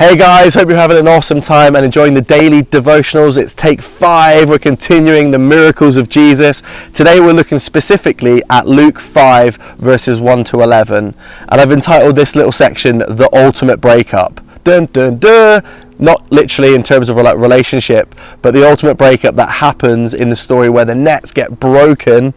Hey guys, hope you're having an awesome time and enjoying the daily devotionals. It's take 5. We're continuing the miracles of Jesus. Today we're looking specifically at Luke 5 verses 1 to 11. And I've entitled this little section, The Ultimate Breakup. Dun dun dun! Not literally in terms of like relationship, but the ultimate breakup that happens in the story where the nets get broken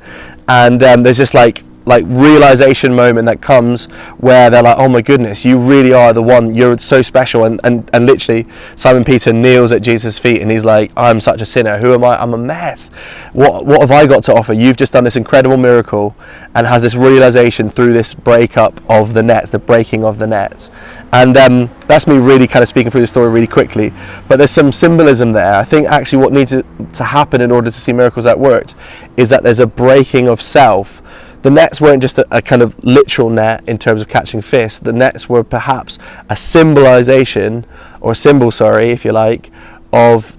and there's this like realization moment that comes where they're like, oh my goodness, you really are the one, you're so special, and literally Simon Peter kneels at Jesus' feet and he's like, I'm such a sinner, who am I? I'm a mess. What have I got to offer? You've just done this incredible miracle, and has this realization through this breakup of the nets, the breaking of the nets. And that's me really kind of speaking through the story really quickly, but there's some symbolism there. I think actually what needs to happen in order to see miracles that worked is that there's a breaking of self. The nets weren't just a kind of literal net in terms of catching fish. The nets were perhaps a symbolization, or symbol, sorry, if you like, of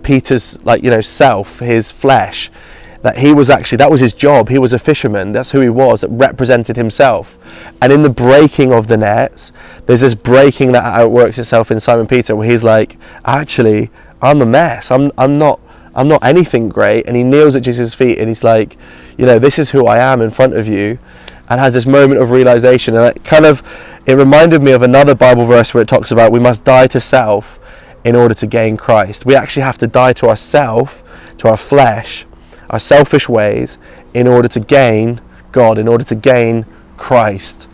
Peter's self, his flesh. That he was actually, that was his job. He was a fisherman. That's who he was. That represented himself. And in the breaking of the nets, there's this breaking that outworks itself in Simon Peter, where he's like, actually, I'm a mess. I'm not anything great. And he kneels at Jesus' feet and he's like, this is who I am in front of you, and has this moment of realization. And it reminded me of another Bible verse where it talks about we must die to self in order to gain Christ. We actually have to die to ourself, to our flesh, our selfish ways, in order to gain God, in order to gain Christ.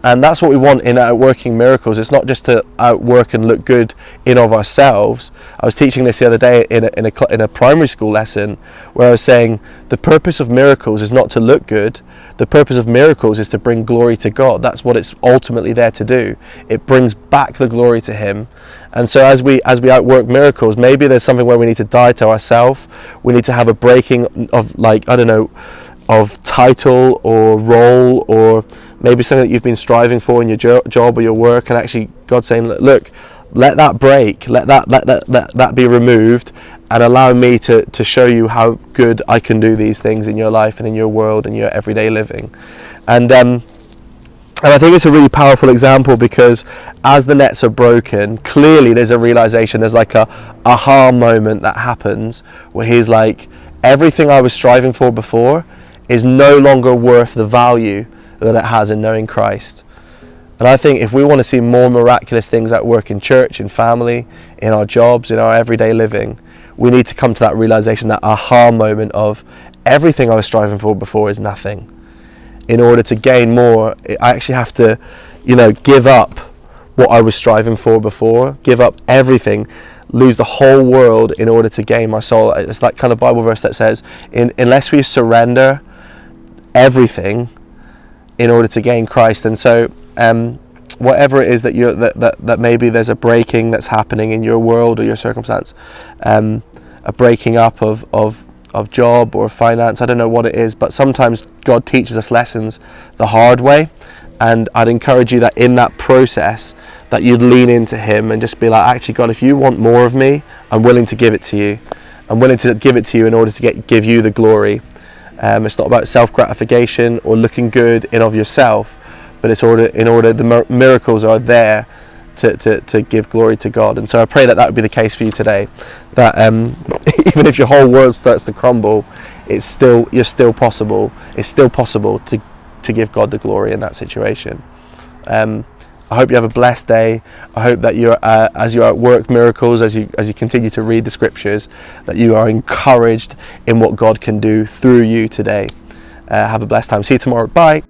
And that's what we want in outworking miracles. It's not just to outwork and look good in of ourselves. I was teaching this the other day in a primary school lesson where I was saying the purpose of miracles is not to look good. The purpose of miracles is to bring glory to God. That's what it's ultimately there to do. It brings back the glory to Him. And so as we outwork miracles, maybe there's something where we need to die to ourselves. We need to have a breaking of of title or role, or maybe something that you've been striving for in your job or your work, and actually God's saying, look, let that break, let that be removed, and allow me to show you how good I can do these things in your life and in your world and your everyday living. And I think it's a really powerful example, because as the nets are broken, clearly there's a realization, there's like a aha moment that happens where he's like, everything I was striving for before is no longer worth the value that it has in knowing Christ. And I think if we want to see more miraculous things at work in church, in family, in our jobs, in our everyday living, we need to come to that realization, that aha moment of everything I was striving for before is nothing. In order to gain more, I actually have to, give up what I was striving for before, give up everything, lose the whole world in order to gain my soul. It's that kind of Bible verse that says, unless we surrender everything in order to gain Christ. And so whatever it is that maybe there's a breaking that's happening in your world or your circumstance, a breaking up of job or finance, I don't know what it is, but sometimes God teaches us lessons the hard way. And I'd encourage you that in that process that you'd lean into Him and just be like, actually God, if you want more of me, I'm willing to give it to you. I'm willing to give it to you in order to give you the glory. It's not about self-gratification or looking good in of yourself, but it's in order the miracles are there to give glory to God. And so I pray that would be the case for you today, that even if your whole world starts to crumble, you're still possible. It's still possible to give God the glory in that situation. I hope you have a blessed day. I hope that you're as you outwork miracles, as you continue to read the scriptures, that you are encouraged in what God can do through you today. Have a blessed time. See you tomorrow. Bye.